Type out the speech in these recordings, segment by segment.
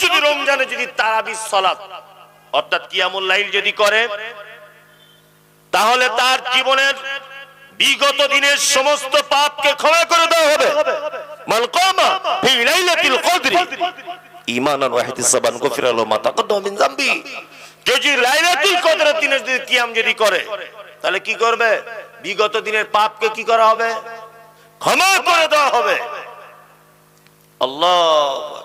যদি রমজানে যদি তারাবির সালাত অর্থাৎ কিয়ামুল লাইল যদি করে, তাহলে তার জীবনের বিগত দিনের সমস্ত পাপকে ক্ষমা করে দেওয়া হবে। মান কামা ফি লাইলাতিল কদরি ঈমানান ওয়া ইহতিসাবান গুফিরা লাহু মা তাকাদ্দামা মিন যামবি। যদি লাইলাতুল কদরের দিনে যদি কিয়াম যদি করে, তাহলে কি করবে? বিগত দিনের পাপকে কি করা হবে? ক্ষমা করে দেওয়া হবে। আল্লাহু আকবার।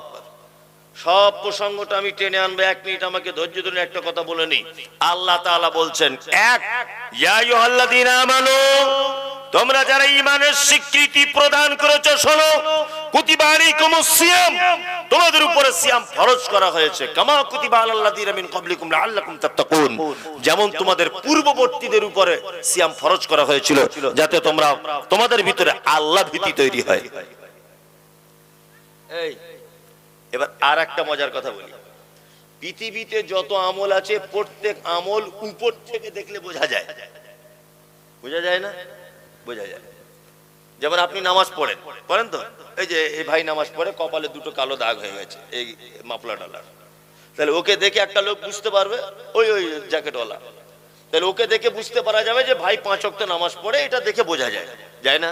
সব প্রসঙ্গটা আমি টেনে আনবো, 1 মিনিট আমাকে ধৈর্য ধরে একটা কথা বলে নি। আল্লাহ তাআলা বলছেন, এক, ইয়া আইয়ুহাল্লাযীনা আমানু, তোমরা যারা ঈমানের স্বীকৃতি প্রদান করেছো শোনো, কুতিবা আলাইকুমুস সিয়াম, তোমাদের উপরে সিয়াম ফরজ করা হয়েছে, কামা কুতিবা আলাল্লাযীনা মিন ক্বাবলিকুম লাআল্লাকুম তাত্তাকুন, যেমন তোমাদের পূর্ববর্তীদের উপরে সিয়াম ফরজ করা হয়েছিল যাতে তোমরা তোমাদের ভিতরে আল্লাহ ভীতি তৈরি হয়। এই এবার আর একটা মজার কথা বলি। পৃথিবীতে যত আমল আছে প্রত্যেক আমল উপর থেকে দেখলে বোঝা যায়। বোঝা যায় না? বোঝা যায়। যেমন আপনি নামাজ পড়েন, পড়েন তো, এই যে এই ভাই নামাজ পড়ে কপালে দুটো কালো দাগ হয়ে গেছে এই মাফলা ডালার, তাহলে ওকে দেখে একটা লোক বুঝতে পারবে, ওই জ্যাকেটওয়ালা, তাহলে ওকে দেখে বুঝতে পারা যাবে যে ভাই 5 ওয়াক্ত নামাজ পড়ে, এটা দেখে বোঝা যায়, যায় না?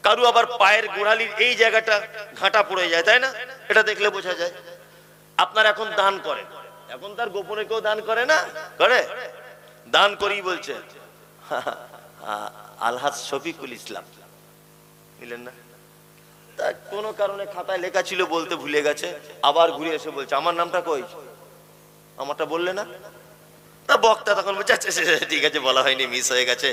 কারু আবার পায়ের গোড়ালির এই জায়গাটা ঘাটা পড়ে যায়, তাই না? এটা দেখলে বোঝা যায়। আপনার এখন দান করেন, এখন তার গোপনে কেউ দান করে না, করে? দান করি বলছে আলহাজ শফিকুল ইসলাম, বুঝলেন না? তা কোনো কারণে খাতায় লেখা ছিল, বলতে ভুলে গেছে, আবার ঘুরে এসে বলছে আমার নামটা কই, আমারটা বললে না? তা বক্তা তখন বলছে আচ্ছা ঠিক আছে, বলা হয়নি, মিস হয়ে গেছে।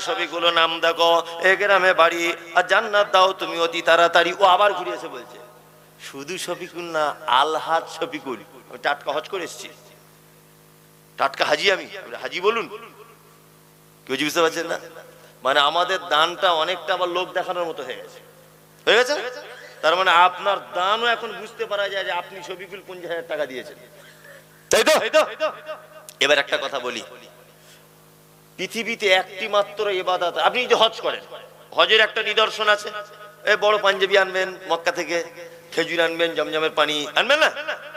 সবিগুলো নাম দেখো, এ গ্রামে বাড়ি, আর জান্নাত দাও তুমি অতি তাড়াতাড়ি। ও আবার ঘুরে এসে বলছে শুধু শফিকুল না, আলহাজ শফিকুল। আমি টাটকা হজ করে এসেছি, টাটকা হাজি, আমি হাজি বলুন, কেউ বুঝতে পারছেন না? মানে আমাদের দানটা অনেকটা আবার লোক দেখানোর মতো হয়ে গেছে, হয়ে গেছে। তার মানে আপনার দানও এখন বুঝতে পারা যায় যে আপনি শফিকুল 50,000 টাকা দিয়েছেন, তাই তো? এবার একটা কথা বলি, পৃথিবীতে একটি মাত্র ইবাদত, আপনি যে হজ করেন, হজের একটা নিদর্শন আছে, এই বড় পাঞ্জাবি আনবেন মক্কা থেকে, খেজুর আনবেন, জমজমের পানি আনবেন না,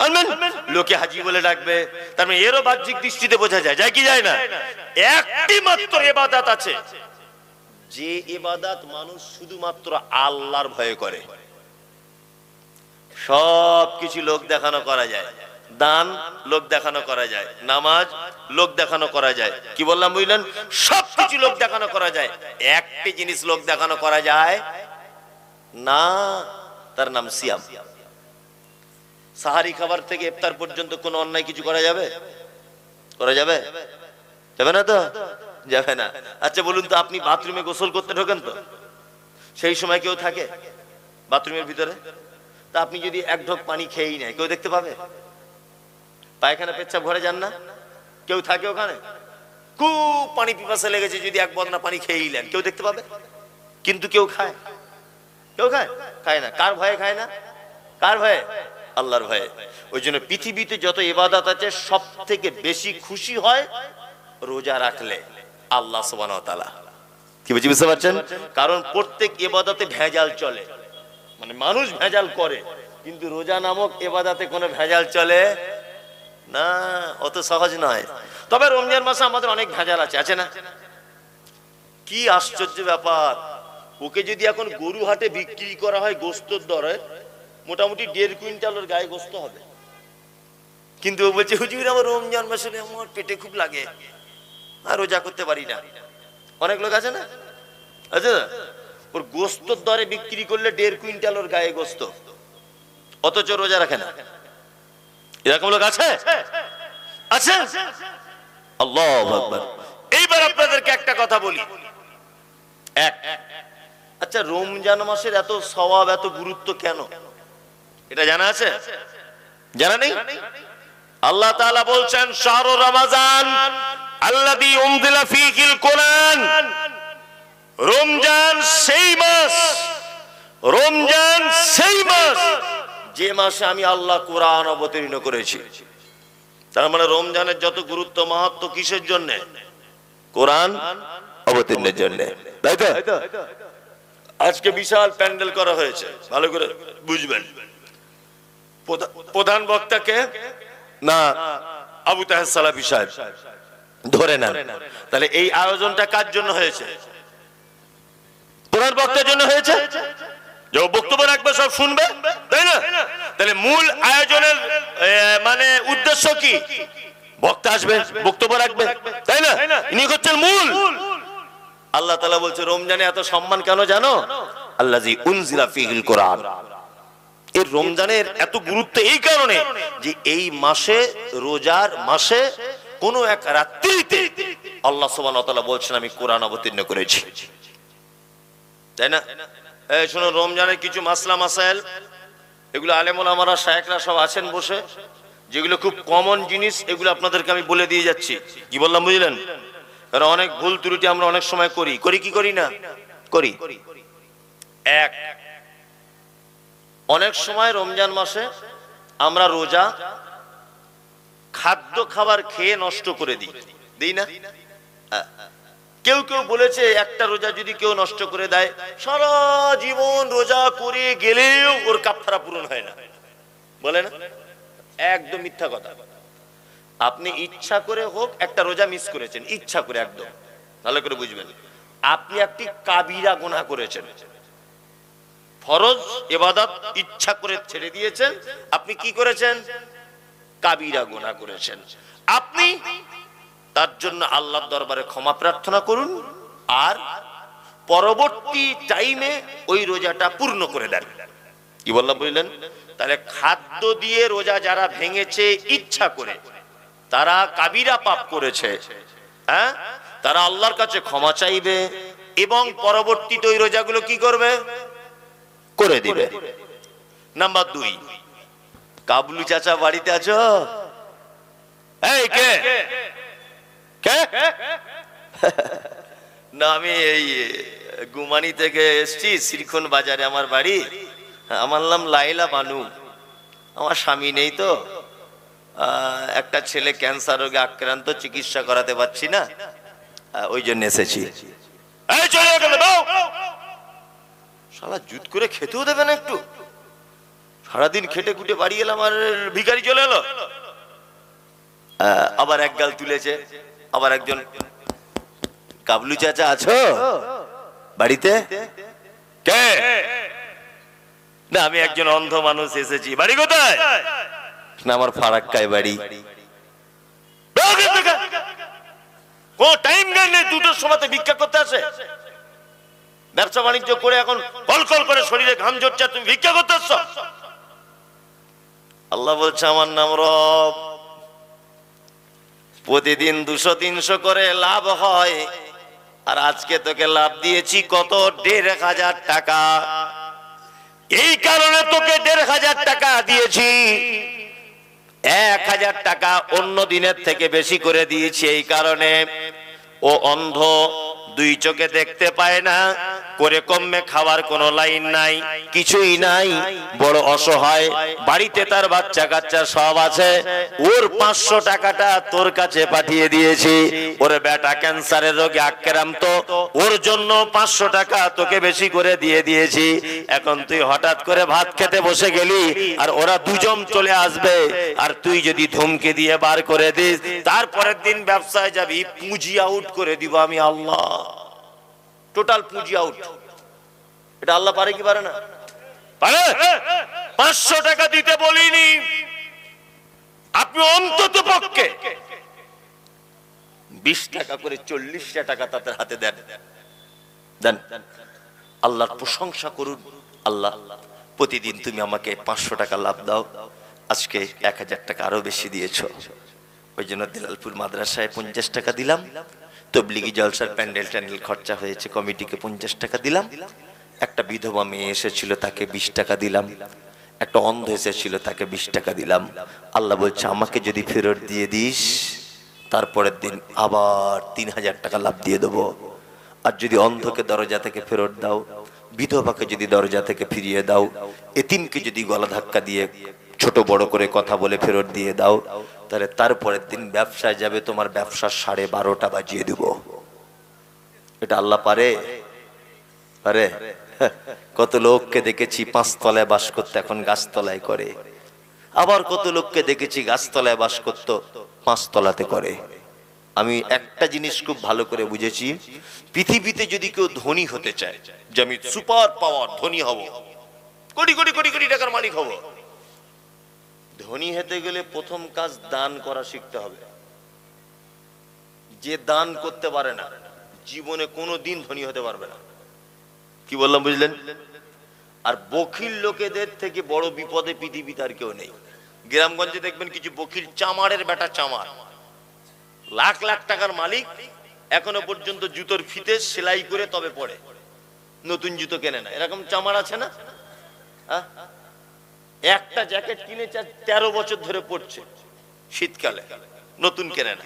আনবেন, লোকে হাজি বলে ডাকবে, তার মানে এরও বাহ্যিক দৃষ্টিতে বোঝা যায়, যায় কি যায় না? একটি মাত্র ইবাদত আছে, যে ইবাদত মানুষ শুধুমাত্র আল্লাহর ভয়ে করে। সব কিছু লোক দেখানো করা যায়, দান লোক দেখানো করা যায়, নামাজ লোক দেখানো করা যায়, কি বললাম বুঝলেন? সবকিছু লোক দেখানো করা যায়, একটি জিনিস লোক দেখানো করা যায় না, তার নাম সিয়াম। সাহারি খাবার থেকে ইফতার পর্যন্ত কোন অন্যায় কিছু করা যাবে? করা যাবে? যাবে না তো? যাবে না। আচ্ছা বলুন তো, আপনি বাথরুমে গোসল করতে ঢোকেন তো, সেই সময় কেউ থাকে বাথরুমের ভিতরে? তা আপনি যদি এক ঢোক পানি খেয়েই নেয়, কেউ দেখতে পাবে? পায়খানা পেচ্ছাপ ঘরে যান না, কেউ থাকে ওখানে? খুব পানি পিপাসা লেগেছে, যদি এক বদনা পানি খেয়েই নেন, কেউ দেখতে পাবে? কিন্তু কেউ খায়? কেউ খায়? খায় না। কার ভয়ে খায় না? কার ভয়ে? আল্লাহর ভয়ে। ওই জন্য পৃথিবীতে যত ইবাদত আছে সব থেকে বেশি খুশি হয় রোজা রাখলে আল্লাহ সুবহানাহু ওয়া তাআলা। কি বুঝতে পারছেন? কারণ প্রত্যেক ইবাদতে ভেজাল চলে, মানে মানুষ ভেজাল করে, কিন্তু রোজা নামক ইবাদতে কোনো ভেজাল চলে না, অত সহজ নয়। তবে রমজান মাসে আমাদের অনেক ভেজাল আছে, আছে না? কি আশ্চর্য ব্যাপার, ওকে যদি এখন গরু হাটে বিক্রি করা হয় গোশতের দরে, মোটামুটি 1.5 কুইন্টালের গায়ে গোশত হবে, কিন্তু ও বলছে হুজুর আমার রমজান মাসে আমার পেটে খুব লাগে, আর রোজা করতে পারি না। অনেক লোক আছে না, আছে না? ওর গোশতের দরে বিক্রি করলে 1.5 কুইন্টালের গায়ে গোশত, অথচ রোজা রাখে না। এরকম লোক আছে? আছে? আল্লাহু আকবার। এইবার আপনাদেরকে একটা কথা বলি, আচ্ছা রমজান মাসের এত সওয়াব, এত গুরুত্ব কেন, এটা জানা আছে? জানা নেই? আল্লাহ তাআলা বলছেন শাহরু রমাজান আল্লাযী উনজিলা ফীহিল কুরআন, রমজান সেই মাস, রমজান সেই মাস যে মাসে আমি আল্লাহ কোরআন অবতীর্ণ করেছি। তার মানে রমজানের যত গুরুত্ব মাহাত্ম্য কিসের জন্য? কোরআন অবতীর্ণের জন্য, তাই তো? আজকে বিশাল প্যান্ডেল করা হয়েছে, ভালো করে বুঝবেন। প্রধান বক্তাকে না আবু তাহের সালাফি সাহেব ধরে না, তাহলে এই আয়োজনটা কার জন্য হয়েছে? প্রধান বক্তার জন্য হয়েছে, যে বক্তব্য রাখবে সব শুনবে, তাই না? তাহলে মূল আয়োজনের মানে উদ্দেশ্য কি? বক্তা আসবে, বক্তব্য রাখবে, তাই না? ইনি হচ্ছেন মূল। আল্লাহ তাআলা বলছে রমজানে এত সম্মান কেন জানো? আল্লাযী উনজিলা ফীহিল কোরআন। এই রমজানের এত গুরুত্ব এই কারণে যে এই মাসে, রোজার মাসে কোন এক রাত্রিতে আল্লাহ সুবহানাহু ওয়া তাআলা বলছেন আমি কোরআন অবতীর্ণ করেছি, তাই না? এই শোনো, রমজানের কিছু মাসলা মাসাইল, এগুলো আলেম ওলামারা শায়েখরা সব আছেন বসে, যেগুলো খুব কমন জিনিস, এগুলো আপনাদেরকে আমি বলে দিয়ে যাচ্ছি। কি বললাম বুঝলেন? কারণ অনেক ভুল ত্রুটি আমরা অনেক সময় করি কি করি না? করি। এক, অনেক সময় রমজান মাসে আমরা রোজা খাদ্য খাবার খেয়ে নষ্ট করে দিই না? কেউ কেউ বলেছে একটা রোজা যদি কেউ নষ্ট করে দেয়, সারা জীবন রোজা করে গেলেও ওর কাফারা পূরণ হয় না, বলে না? একদম মিথ্যা কথা। আপনি ইচ্ছা করে হোক একটা রোজা মিস করেছেন, ইচ্ছা করে, একদম ভালো করে বুঝবেন, আপনি একটি কাবিরা গুনাহ করেছেন। ফরজ ইবাদত ইচ্ছা করে ছেড়ে দিয়েছেন, আপনি কি করেছেন? কাবিরা গুনাহ করেছেন। আপনি তার জন্য আল্লাহর দরবারে ক্ষমা প্রার্থনা করুন, আর পরবর্তী টাইমে ওই রোজাটা পূর্ণ করে দেন। কি বললাম বুঝলেন? তাহলে খাদ্য দিয়ে রোজা যারা ভেঙেছে ইচ্ছা করে, তারা কাবিরা পাপ করেছে, হ্যাঁ, তারা আল্লাহর কাছে ক্ষমা চাইবে এবং পরবর্তীতে ওই রোজাগুলো কি করবে? করে দিবে। নাম্বার 2, কাবলু চাচা বাড়িতে আছো? এই কে কে? না, আমি এই গুমানি থেকে এসছি, শ্রীখন বাজারে আমার বাড়ি। আমার নাম লাইলা বানু। আমার স্বামী নেই তো, একটা ছেলে ক্যান্সার রোগে আক্রান্ত, চিকিৎসা করাতে পারছি না, ওই জন্য এসেছি। এই চলে গেল, শালা জুত করে খেতেও দেবে না একটু? সারাদিন খেটে খুটে বাড়ি এলাম আর ভিখারি চলে এলো। আবার এক গাল তুলেছে, আবার একজন, কাবলু চাচা আছো বাড়িতে? কে? না, আমি একজন অন্ধ মানুষ এসেছি। বাড়ি কোথায়? না, আমার ফারাক্কায় বাড়ি। ও টাইম গেলে 2টোর সময় ভিক্ষা করতে আসে? ব্যবসা বাণিজ্য করে এখন কলকল করে শরীরে ঘাম ঝরছে, তুমি ভিক্ষা করতে আসছো? আল্লাহ বলছে আমার নাম রব, প্রতিদিন 200-300 করে লাভ হয়, আর আজকে তোকে লাভ দিয়েছি কত? 1500 টাকা। এই কারণে তোকে 1500 টাকা দিয়েছি, 1000 টাকা অন্য দিনের থেকে বেশি করে দিয়েছি। এই কারণে ও অন্ধ, 2 চোখে দেখতে পায় না, করে কমে খাবার কোনো লাইন নাই, কিছুই নাই, বড় অসহায়, বাড়িতে তার বাচ্চা কাচ্চা সব আছে। ওর 500 টাকাটা তোর কাছে পাঠিয়ে দিয়েছি। ওর বেটা ক্যান্সারের রোগে আক্রান্ত, ওর জন্য 500 টাকা তোকে বেশি করে দিয়ে দিয়েছি। এখন তুই হঠাৎ করে ভাত খেতে বসে গেলি, আর ওরা 2 জন চলে আসবে, আর তুই যদি ধমকে দিয়ে বার করে দিস, তারপরের দিন ব্যবসায় যাবি, পুঁজি আউট করে দিব আমি আল্লাহ, টোটাল পুঁজি আউট। এটা আল্লাহ পারে কি পারে না? পারে। 500 টাকা দিতে বলিনি, আপনি অন্তত পক্ষে 20 টাকা করে 40টা টাকা তাদের হাতে দেন, দেন। আল্লাহর প্রশংসা করুন। আল্লাহ, প্রতিদিন তুমি আমাকে 500 টাকা লাভ দাও, আজকে 1000 টাকা আরো বেশি দিয়েছো। ওই জন্য দিলালপুর মাদ্রাসায় 50 টাকা দিলাম, তবলিগি জলসার প্যান্ডেল খরচা হয়েছে, কমিটিকে 50 টাকা দিলাম, একটা বিধবা মেয়ে এসেছিল তাকে 20 টাকা দিলাম, একটা অন্ধ এসেছিল তাকে 20 টাকা দিলাম। আল্লাহ বলছে আমাকে যদি ফেরত দিয়ে দিস, তারপরের দিন আবার 3000 টাকা লাভ দিয়ে দেবো। আর যদি অন্ধকে দরজা থেকে ফেরত দাও, বিধবাকে যদি দরজা থেকে ফিরিয়ে দাও, এতিমকে যদি গলা ধাক্কা দিয়ে ছোট বড় করে কথা বলে ফেরত দিয়ে দাও, তাহলে তারপরের দিন ব্যবসায় যাবে, তোমার ব্যবসার 12:30 বাজিয়ে দেব। এটা আল্লাহ পারে? পারে। কত লোককে দেখেছি 5 তলায় বাস করতে, এখন গাছতলায় করে। আবার কত লোককে দেখেছি গাছতলায় বাস করত, 5 তলাতে করে। আমি একটা জিনিস খুব ভালো করে বুঝেছি, পৃথিবীতে যদি কেউ ধনী হতে চায়, যে আমি সুপার পাওয়ার ধনী হব, কোটি কোটি কোটি কোটি টাকার মালিক হব, ধনী হতে গেলে প্রথম কাজ দান করা শিখতে হবে। যে দান করতে পারে না, জীবনে কোনো দিন ধনী হতে পারবে না। কি বললাম বুঝলেন? আর বখিল লোকেদের থেকে বড় বিপদে পৃথিবীতে আর কেউ নেই। গ্রামগঞ্জে দেখবেন কিছু বখিল, চামারের বেটা চামার, লাখ লাখ টাকার মালিক, এখনো পর্যন্ত জুতোর ফিতে সেলাই করে তবে পড়ে, নতুন জুতো কেনে না। এরকম চামার আছে না? একটা জ্যাকেট কিনে 13 বছর ধরে পড়ছে, শীতকালে নতুন কেনে না।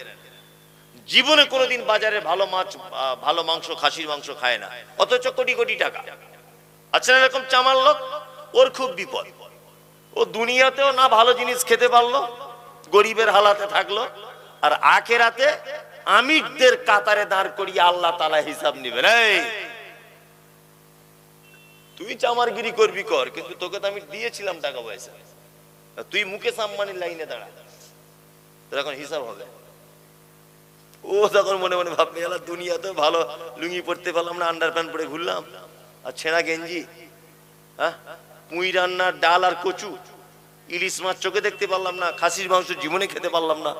জীবনে কোনোদিন বাজারে ভালো মাছ, ভালো মাংস, খাসির মাংস খায় না, অথচ কোটি কোটি টাকা। আচ্ছা, এরকম চামার লোক, ওর খুব বিপদ। ও দুনিয়াতেও না ভালো জিনিস খেতে পারলো, গরিবের হালাতে থাকলো, আর আখেরাতে আমিরদের কাতারে দাঁড় করিয়ে আল্লাহ তাআলা হিসাব নেবেন। এই তুই চামারগিরি করবি কর, কিন্তু তোকে তো আমি দিয়েছিলাম টাকা পয়সা, তুই মুকেশ আম্বানির লাইনে দাঁড়া, তোর এখন হিসাব হবে। ও তখন মনে মনে ভাববে, আল্লাহ দুনিয়াতে ভালো লুঙ্গি পড়তে পারলাম না, আন্ডার প্যান্ট পরে ঘুরলাম, আর ছেঁড়া গেঞ্জি, পুঁই রান্নার ডাল আর কচু, ইলিশ মাছ চোখে দেখতে পারলাম না, খাসির মাংস জীবনে খেতে পারলাম না,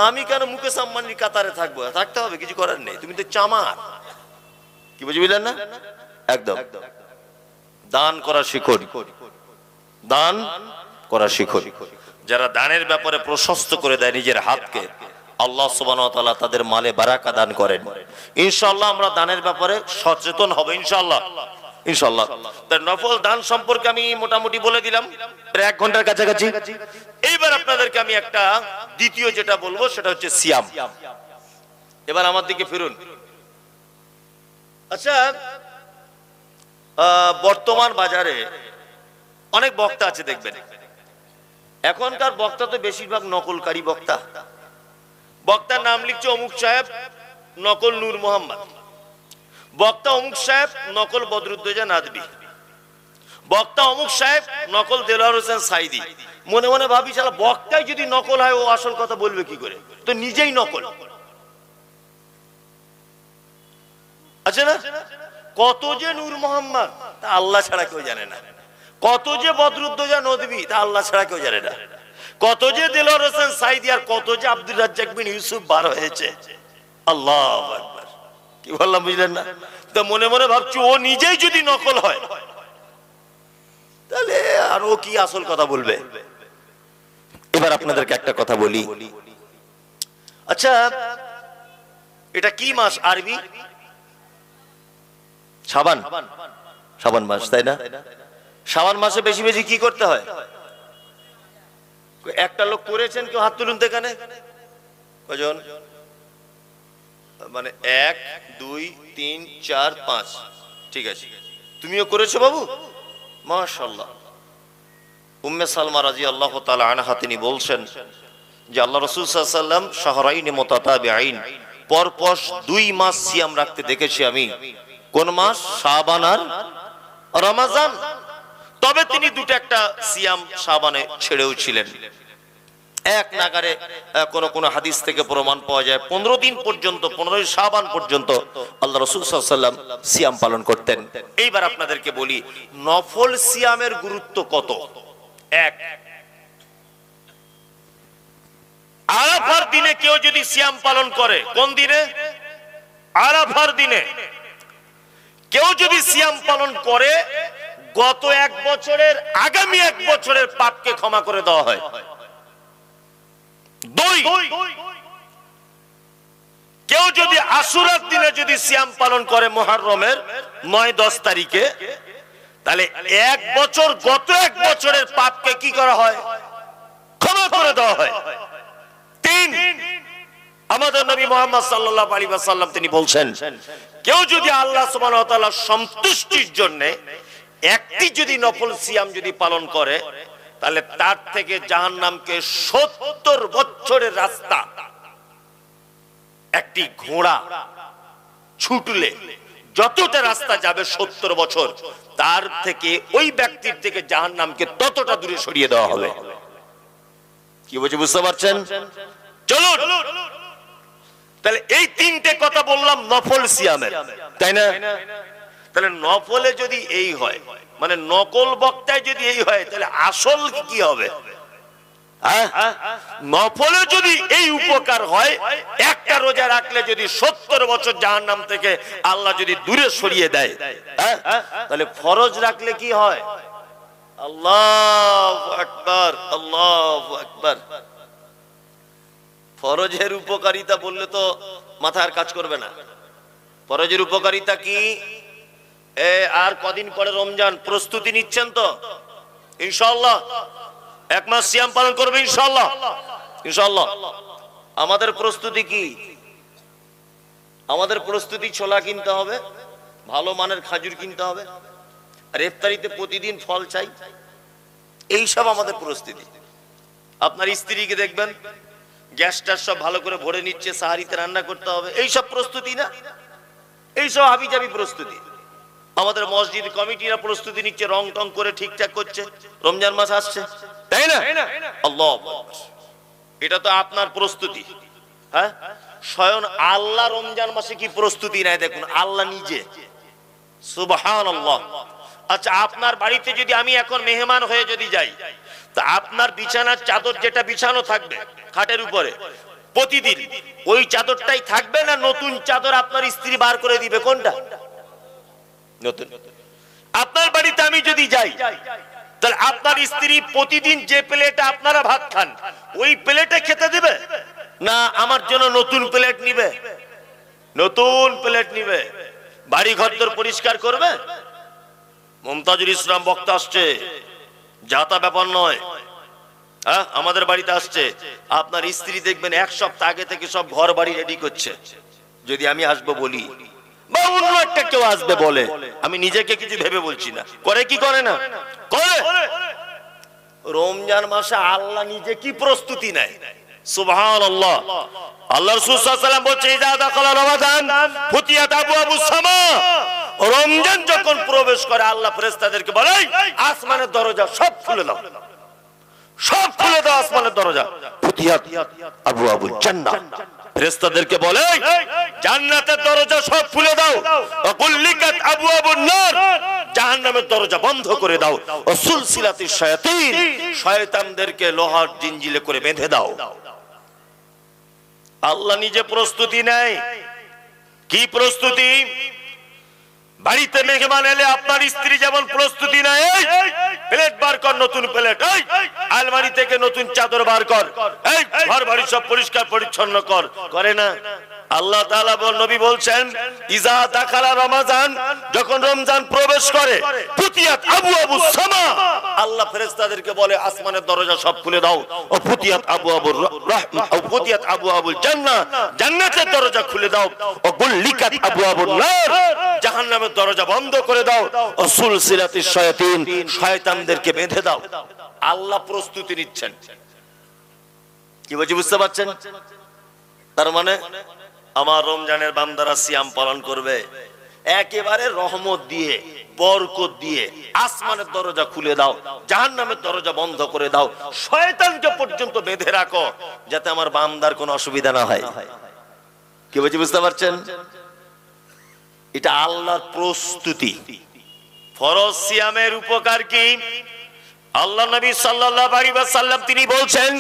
আমি কেন মুকেশ আম্বানির কাতারে থাকবো? থাকতে হবে, কিছু করার নেই, তুমি তো চামার। কি বুঝলেন না? একদম। দান করা শিখুন, দান করা শিখুন। যারা দানের ব্যাপারে প্রশস্ত করে দেয় নিজের হাতকে, আল্লাহ সুবহানাহু ওয়া তাআলা তাদের মালে বারাকা দান করেন। ইনশাআল্লাহ আমরা দানের ব্যাপারে সচেতন হব, ইনশাআল্লাহ ইনশাআল্লাহ। তার নফল দান সম্পর্কে আমি মোটামুটি বলে দিলাম, প্রায় 1 ঘন্টার কাছাকাছি। এইবার আপনাদেরকে আমি একটা দ্বিতীয় যেটা বলবো সেটা হচ্ছে সিয়াম। এবার আমার দিকে ফিরুন। আচ্ছা, বর্তমান বাজারে অনেক বক্তা আছে দেখবেন, এখনকার বক্তা তো বেশিরভাগ নকলকারী বক্তা। বক্তার নাম লিখছে অমুক সাহেব, নকল নূর মোহাম্মদ, বক্তা অমুক সাহেব নকল বদরুদ্দোজা নাদবি, বক্তা অমুক সাহেব নকল দেলোয়ার হোসেন সাইদি। মনে মনে ভাবি, শালা বক্তাই যদি নকল হয়, ও আসল কথা বলবে কি করে? তো নিজেই নকল। আচ্ছা না, কত যে নূর মোহাম্মদ তা আল্লাহ ছাড়া কেউ জানে না, কত যে বদরুদ্দোজা নদবী তা আল্লাহ ছাড়া কেউ জানে না, কত যে দেলোয়ার হোসেন সাইদি আর কত যে আব্দুর রাজ্জাক বিন ইউসুফ বার হয়েছে। আল্লাহু আকবার। কি বললাম বুঝলেন না? তো মনে মনে ভাবছি, ও নিজেই যদি নকল হয়, তাহলে আর ও কি আসল কথা বলবে? এবার আপনাদেরকে একটা কথা বলি। আচ্ছা, এটা কি মাস আরবি? শাবান। শাবান মাস, তাই না? শাবান মাসে বেশি বেশি কি করতে হয়? একটা লোক করেছেন, কেউ হাত তুলুন তো এখানে। কজন? মানে 1 2 3 4 5। ঠিক আছে, তুমিও করেছো বাবু, মাশাআল্লাহ। উম্মে সালমা রাদিয়াল্লাহু তাআলা আনহা তিনি বলছেন যে আল্লাহ রাসূল সাল্লাল্লাহু আলাইহি ওয়াসাল্লাম শাহরাইন মুতাতাবিঈন, পরপর 2 মাস সিয়াম রাখতে দেখেছি আমি। কোন মাস? শাবান আর রমাজান। তবে তিনি দুটো একটা সিয়াম শাবানে ছেড়েও ছিলেন। এক নাগারে কোন কোন হাদিস থেকে প্রমাণ পাওয়া যায় 15 দিন পর্যন্ত, 15 শাবান পর্যন্ত আল্লাহ রাসূল সাল্লাল্লাহু আলাইহি ওয়াসাল্লাম সিয়াম পালন করতেন। এইবার আপনাদেরকে বলি, নফল সিয়ামের গুরুত্ব কত। এক, আরাফার দিনে কেউ যদি সিয়াম পালন করে, কোন দিনে? আরাফার দিনে কেউ যদি সিয়াম পালন করে, গত 1 বছরের, আগামী 1 বছরের পাপকে ক্ষমা করে দেওয়া হয়। 2, কেউ যদি আশুরার দিনে যদি সিয়াম পালন করে মুহররমের 9-10 তারিখে, তাহলে 1 বছর, গত 1 বছরের পাপকে কি করা হয়? ক্ষমা করে দেওয়া হয়। 3, আমাদের নবী মুহাম্মদ সাল্লাল্লাহু আলাইহি ওয়াসাল্লাম তিনি বলছেন, কেউ যদি আল্লাহ সুবহানাহু ওয়া তাআলার সন্তুষ্টির জন্য একটি যদি নফল সিয়াম যদি পালন করে, তাহলে তার থেকে জাহান্নামকে 70 বছরের রাস্তা একটি ঘোড়া ছুটলে যতটা রাস্তা যাবে 70 বছর, তার থেকে ওই ব্যক্তির থেকে জাহান্নামকে ততটা দূরে সরিয়ে দেওয়া হবে। কি বলছি বুঝতে পারছেন? চলুন, তাহলে এই তিনটে কথা বললাম নফল সিয়ামের, তাই না? তাহলে নফলে যদি এই হয়, মানে নকল বক্তায় যদি এই হয়, তাহলে আসল কি হবে? নফলে যদি এই উপকার হয়, একটা রোজা রাখলে যদি 70 বছর জাহান্নাম থেকে আল্লাহ যদি দূরে সরিয়ে দেয়, তাহলে ফরজ রাখলে কি হয়? আল্লাহু আকবার, আল্লাহু আকবার। ফরজের উপকারিতা বললে তো মাথার কাজ করবে না। ফরজের উপকারিতা কি? আর কদিন পরে রমজান, প্রস্তুতি নিচ্ছেন তো? ইনশাআল্লাহ 1 মাস সিয়াম পালন করবে ইনশাআল্লাহ, ইনশাআল্লাহ। আমাদের প্রস্তুতি কি? আমাদের প্রস্তুতি ছোলা কিনতে হবে, ভালো মানের খাজুর কিনতে হবে, আর ইফতারিতে প্রতিদিন ফল চাই। এই সব আমাদের প্রস্তুতি। আপনার স্ত্রীকে দেখবেন গ্যাসটা সব ভালো করে ভরে নিচ্ছে, সাহারিতে রান্না করতে হবে, এই সব প্রস্তুতি না? এই সব হাবিজাবি প্রস্তুতি। আমাদের মসজিদ কমিটিরা প্রস্তুতি নিচ্ছে, রং টং করে ঠিকঠাক করছে, রমজান মাস আসছে, তাই না? আল্লাহু আকবার। এটা তো আপনার প্রস্তুতি। হ্যাঁ, স্বয়ং আল্লাহ রমজান মাসে কি প্রস্তুতি নেয় দেখুন, আল্লাহ নিজে। সুবহানাল্লাহ। আচ্ছা, আপনার বাড়িতে যদি আমি এখন মেহমান হয়ে যদি যাই, তা আপনার বিছানার চাদর যেটা বিছানো থাকবে খাটের উপরে প্রতিদিন, ওই চাদরটাই থাকবে না নতুন চাদর আপনার স্ত্রী বার করে দিবে? কোনটা নতুন? আপনার বাড়িতে আমি যদি যাই, তাহলে আপনার স্ত্রী প্রতিদিন যে প্লেটে আপনারা ভাত খান ওই প্লেটে খেতে দিবে না আমার জন্য নতুন প্লেট নিবে? নতুন প্লেট নিবে। বাড়ি ঘর পরিষ্কার করবে। মুমতাজুল ইসলাম বক্তা আসছে, যাতা ব্যাপার নয়। আমাদের বাড়িতে আসছে, আপনার স্ত্রী দেখবেন 1 সপ্তাহ আগে থেকে সব ঘর বাড়ি রেডি করছে। যদি আমি আসবো বলি, বা অন্য একটা কেউ আসবে বলে, আমি নিজেকে কিছু ভেবে বলছি না, করে কি করে না? করে। রমজান মাসে আল্লাহ নিজে কি প্রস্তুতি নেয়! সুবহানাল্লাহ। আল্লাহ রাসূল সাল্লাল্লাহু আলাইহি ওয়াসাল্লাম বলছে, ইযা দাখালা রমাদান ফুতিয়াত আবওয়াবুস সামা। রমজান যখন প্রবেশ করে আল্লাহ ফেরেশতাদেরকে বলে, আসমানের দরজা সব খুলে দাও, সব খুলে দাও আসমানের দরজা। ফুতিয়াত আবওয়াবুল জান্নাহ। ফেরেশতাদেরকে বলে, জান্নাতের দরজা সব খুলে দাও। ওয়াকুল্লিকাত আবওয়াবুন নার। জাহান্নামের দরজা বন্ধ করে দাও। ওয়াসুলসিলাতিশ শায়াতিন। শয়তানদেরকে লোহার জিঞ্জিলে করে বেঁধে দাও। আল্লাহ নিজে প্রস্তুতি নেয়। কি প্রস্তুতি? বাড়িতে মেহমান এলে আপনার স্ত্রী যেমন প্রস্তুতি নেয়, প্লেট বার কর, নতুন প্লেট, আলমারি থেকে নতুন চাদর বার কর, ঘর বাড়ি সব পরিষ্কার পরিচ্ছন্ন কর, করে না? আল্লাহ তাআলা নবী বলছেন, ইজা দাখালা রমাজান, যখন রমজান প্রবেশ করে, ফুতিয়াত আবওয়াবুস সামা। আল্লাহ ফেরেশতাদেরকে বলে, আসমানের দরজা সব খুলে দাও। ও ফুতিয়াত আবওয়াবুর রাহমা, ও ফুতিয়াত আবওয়াবুল জান্নাহ। জান্নাতের দরজা খুলে দাও। ও গুল্লিকাত আবওয়াবুন নার। জাহান্নামের দরজা বন্ধ করে দাও। ও সুলসিলাতিশ শায়াতিন। শয়তানদেরকে বেঁধে দাও। আল্লাহ প্রস্তুতি নিচ্ছেন। কি বলছি বুঝতে পারছেন? তার মানে আমার রমজানের বান্দারা সিয়াম পালন করবে, একেবারে রহমত দিয়ে, বরকত দিয়ে আসমানের দরজা খুলে দাও, জাহান্নামের দরজা বন্ধ করে দাও, শয়তানকে পর্যন্ত বেঁধে রাখো, যাতে আমার বান্দার কোনো অসুবিধা না হয়। কি বলছি বুঝতে পারছেন? এটা আল্লাহর প্রস্তুতি। ফরজ সিয়ামের উপকার কি? আল্লাহ নবী সাল্লাল্লাহু আলাইহি ওয়াসাল্লাম তিনি বলছেন,